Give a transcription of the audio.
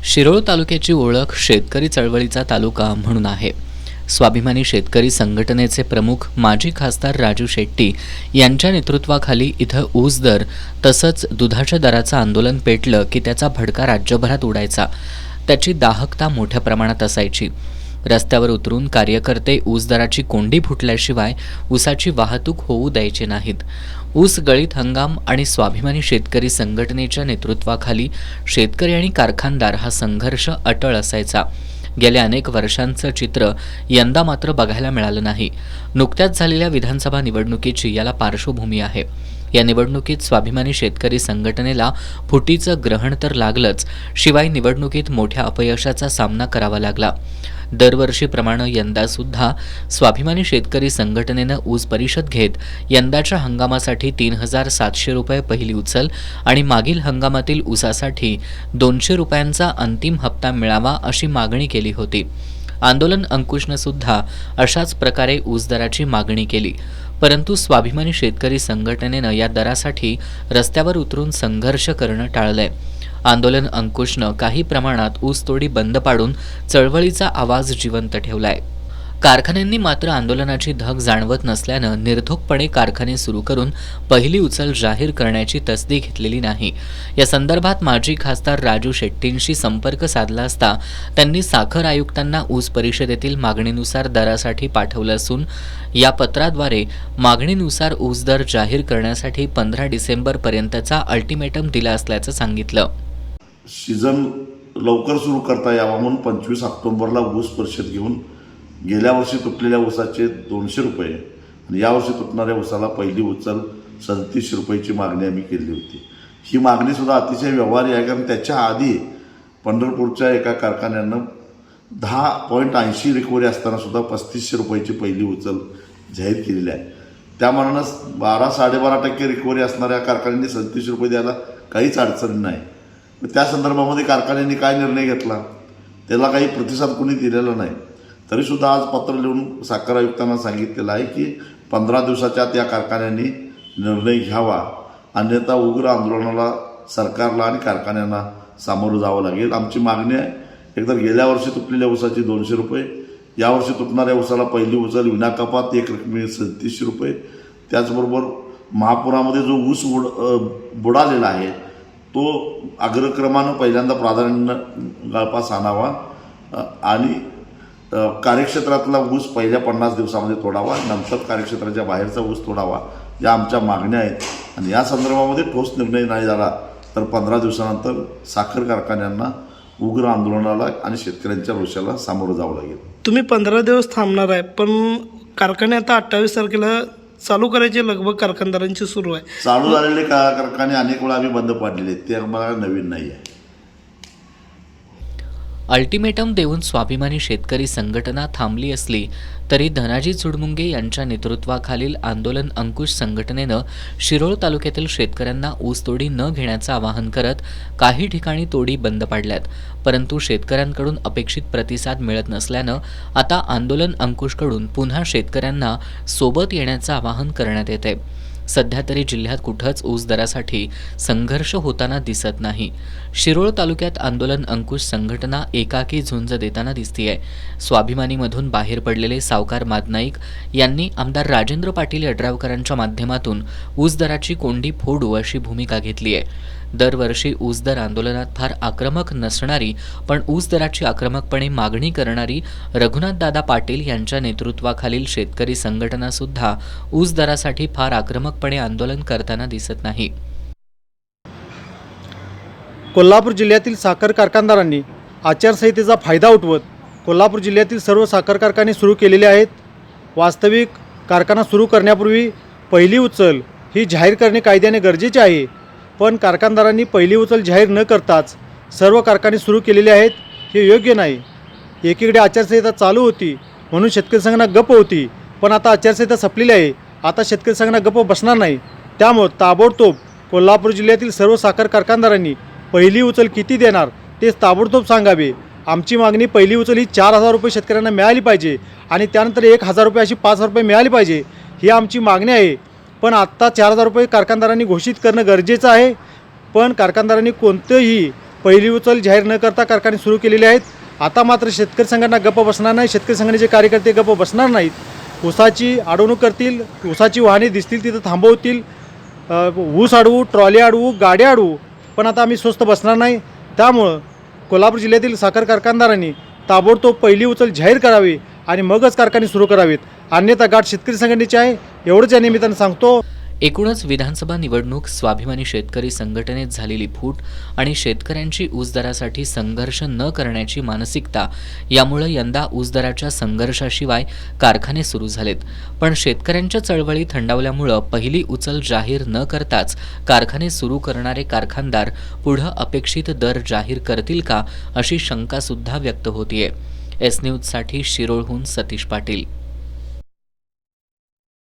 शिरोळ तालुक्याची ओळख शेतकरी चळवळीचा तालुका म्हणून आहे. स्वाभिमानी शेतकरी संघटनेचे प्रमुख माजी खासदार राजू शेट्टी यांच्या नेतृत्वाखाली इथं ऊस दर तसंच दुधाच्या दराचं आंदोलन पेटलं की त्याचा भडका राज्यभरात उडायचा. त्याची दाहकता मोठ्या प्रमाणात असायची. रस्त्यावर उतरून कार्यकर्ते ऊस दराची कोंडी फुटल्याशिवाय ऊसाची वाहतूक होऊ द्यायची नाहीत. ऊस गळीत हंगाम आणि स्वाभिमानी शेतकरी संघटनेच्या नेतृत्वाखाली शेतकरी आणि कारखानदार हा संघर्ष अटळ असायचा. गेल्या अनेक वर्षांचं चित्र यंदा मात्र बघायला मिळालं नाही. नुकत्याच झालेल्या विधानसभा निवडणुकीची याला पार्श्वभूमी आहे. या निवडणुकीत स्वाभिमानी शेतकरी संघटनेला फुटीचं ग्रहण तर लागलंच, शिवाय निवडणुकीत मोठ्या अपयशाचा सामना करावा लागला. दरवर्षीप्रमाणे यंदासुद्धा स्वाभिमानी शेतकरी संघटनेनं ऊस परिषद घेत यंदाच्या हंगामासाठी 3,700 रुपये पहिली उचल आणि मागील हंगामातील ऊसासाठी 200 रुपयांचा अंतिम हप्ता मिळावा अशी मागणी केली होती. आंदोलन अंकुशनं सुद्धा अशाच प्रकारे ऊस दराची मागणी केली, परंतु स्वाभिमानी शेतकरी संघटनेनं या दरासाठी रस्त्यावर उतरून संघर्ष करणं टाळलंय. आंदोलन अंकुशनं काही प्रमाणात ऊसतोडी बंद पाडून चळवळीचा आवाज जिवंत ठेवलाय. कारखान्यांनी मात्र आंदोलनाची धग जाणवत नसल्यानं निर्धोकपणे कारखाने सुरू करून पहिली उचल जाहीर करण्याची तसदी घेतलेली नाही. या संदर्भात माजी खासदार राजू शेट्टींशी संपर्क साधला असता त्यांनी साखर आयुक्तांना ऊस परिषदेतील मागणीनुसार दरासाठी पाठवलं असून या पत्राद्वारे मागणीनुसार ऊस दर जाहीर करण्यासाठी 15 डिसेंबरपर्यंतचा अल्टिमेटम दिला असल्याचं सांगितलं. सीझन लवकर सुरू करता यावा म्हणून 25 ऑक्टोबरला ऊस परिषद घेऊन गेल्या वर्षी तुटलेल्या ऊसाचे 200 रुपये आणि यावर्षी तुटणाऱ्या ऊसाला पहिली उचल 3700 रुपयाची मागणी आम्ही केली होती. ही मागणीसुद्धा अतिशय व्यवहारी आहे, कारण त्याच्या आधी पंढरपूरच्या एका कारखान्यानं 10.80 रिकव्हरी असताना सुद्धा 3500 रुपयाची पहिली उचल जाहीर केलेली आहे. त्या मानानं 12-12.5% रिकव्हरी असणाऱ्या कारखान्यांनी 3700 रुपये द्यायला काहीच अडचण नाही. त्या संदर्भामध्ये कारखान्यांनी काय निर्णय घेतला त्याला काही प्रतिसाद कोणी दिलेला नाही. तरीसुद्धा आज पत्र लिहून साखर आयुक्तांना सांगितलेलं आहे की 15 दिवसाच्या आत या कारखान्यांनी निर्णय घ्यावा, अन्यथा उग्र आंदोलनाला सरकारला आणि कारखान्यांना सामोरं जावं लागेल. आमची मागणी आहे, एकतर गेल्या वर्षी तुटलेल्या ऊसाची 200 रुपये, यावर्षी तुटणाऱ्या ऊसाला पहिली उचल विनाकपात एक रकमी 3700 रुपये. त्याचबरोबर महापुरामध्ये जो ऊस बुडालेला आहे तो अग्रक्रमानं पहिल्यांदा प्राधान्य गळपास आणावा आणि कार्यक्षेत्रातला ऊस पहिल्या 50 दिवसामध्ये तोडावा, नंतर कार्यक्षेत्राच्या बाहेरचा ऊस तोडावा, या आमच्या मागण्या आहेत. आणि या संदर्भामध्ये ठोस निर्णय नाही झाला तर 15 दिवसानंतर साखर कारखान्यांना उग्र आंदोलनाला आणि शेतकऱ्यांच्या रोषाला सामोरं जावं लागेल. तुम्ही 15 दिवस थांबणार आहे, पण कारखाने आता 28 तारखेला चालू करायची लगबग कारखानदारांची सुरू आहे. चालू झालेले कारखाने अनेक वेळा आम्ही बंद पाडलेले आहेत, ते आम्हाला नवीन नाही आहे. अल्टिमेटम देऊन स्वाभिमानी शेतकरी संघटना थांबली असली तरी धनाजी चुडमुंगे यांच्या नेतृत्वाखालील आंदोलन अंकुश संघटनेनं शिरोळ तालुक्यातील शेतकऱ्यांना ऊसतोडी न घेण्याचं आवाहन करत काही ठिकाणी तोडी बंद पाडल्यात. परंतु शेतकऱ्यांकडून अपेक्षित प्रतिसाद मिळत नसल्यानं आता आंदोलन अंकुशकडून पुन्हा शेतकऱ्यांना सोबत येण्याचं आवाहन करण्यात येतंय. सध्या तरी जिल्ह्यात कुठंच ऊस दरासाठी संघर्ष होताना दिसत नाही. शिरोळ तालुक्यात आंदोलन अंकुश संघटना एकाकी झुंज देताना दिसतीये. स्वाभिमानीमधून बाहेर पडलेले सावकार मादनाईक यांनी आमदार राजेंद्र पाटील यड्रावकरांच्या माध्यमातून ऊस दराची कोंडी फोडू अशी भूमिका घेतली आहे. दरवर्षी ऊस दर आंदोलनात फार आक्रमक नसणारी पण ऊस दराची आक्रमकपणे मागणी करणारी रघुनाथदादा पाटील यांच्या नेतृत्वाखालील शेतकरी संघटना सुद्धा ऊस दरासाठी फार आक्रमकपणे आंदोलन करताना दिसत नाही. कोल्हापूर जिल्ह्यातील साखर कारखानदारांनी आचारसंहितेचा फायदा उठवत कोल्हापूर जिल्ह्यातील सर्व साखर कारखाने सुरू केलेले आहेत. वास्तविक कारखाना सुरू करण्यापूर्वी पहिली उचल ही जाहीर करणे कायद्याने गरजेचे आहे, पण कारखानदारांनी पहिली उचल जाहीर न करताच सर्व कारखाने सुरू केलेले आहेत, हे योग्य नाही. एकीकडे आचारसंहिता चालू होती म्हणून शेतकरी संघटना गप्प होती, पण आता आचारसंहिता संपलेली आहे, आता शेतकरी संघटना गप्प बसणार नाही. त्यामुळे ताबडतोब कोल्हापूर जिल्ह्यातील सर्व साखर कारखानदारांनी पहिली उचल किती देणार ते ताबडतोब सांगावे. आमची मागणी पहिली उचल ही 4,000 रुपये शेतकऱ्यांना मिळाली पाहिजे आणि त्यानंतर 1,000 रुपये अशी 5,000 रुपये मिळाली पाहिजे, ही आमची मागणी आहे. पण आत्ता 4,000 रुपये कारखानदारांनी घोषित करणं गरजेचं आहे, पण कारखानदारांनी कोणतंही पहिली उचल जाहीर न करता कारखाने सुरू केलेले आहेत. आता मात्र शेतकरी संघटना गप्प बसणार नाही. शेतकरी संघटनेचे कार्यकर्ते गप्प बसणार नाहीत. ऊसाची अडवणूक करतील, ऊसाची वाहने दिसतील तिथं थांबवतील, ऊस अडवू, ट्रॉली अडवू, गाड्या अडवू, पण आता आम्ही स्वस्त बसणार नाही. त्यामुळं कोल्हापूर जिल्ह्यातील साखर कारखानदारांनी ताबडतोब पहिली उचल जाहीर करावी आणि मगच कारखाने सुरू करावेत. अन्यथा गाठ शेतकरी संघटनेची आहे, एवढंच या निमित्तानं सांगतो. एकूणच विधानसभा निवडणूक, स्वाभिमानी शेतकरी संघटनेत झालेली फूट आणि शेतकऱ्यांची ऊस दरासाठी संघर्ष न करण्याची मानसिकता यामुळे यंदा ऊस दराच्या संघर्षाशिवाय कारखाने सुरू झालेत. पण शेतकऱ्यांच्या चळवळी थंडावल्यामुळं पहिली उचल जाहीर न करताच कारखाने सुरू करणारे कारखानदार पुढं अपेक्षित दर जाहीर करतील का, अशी शंकासुद्धा व्यक्त होतीये. एस न्यूजसाठी शिरोळहून सतीश पाटील.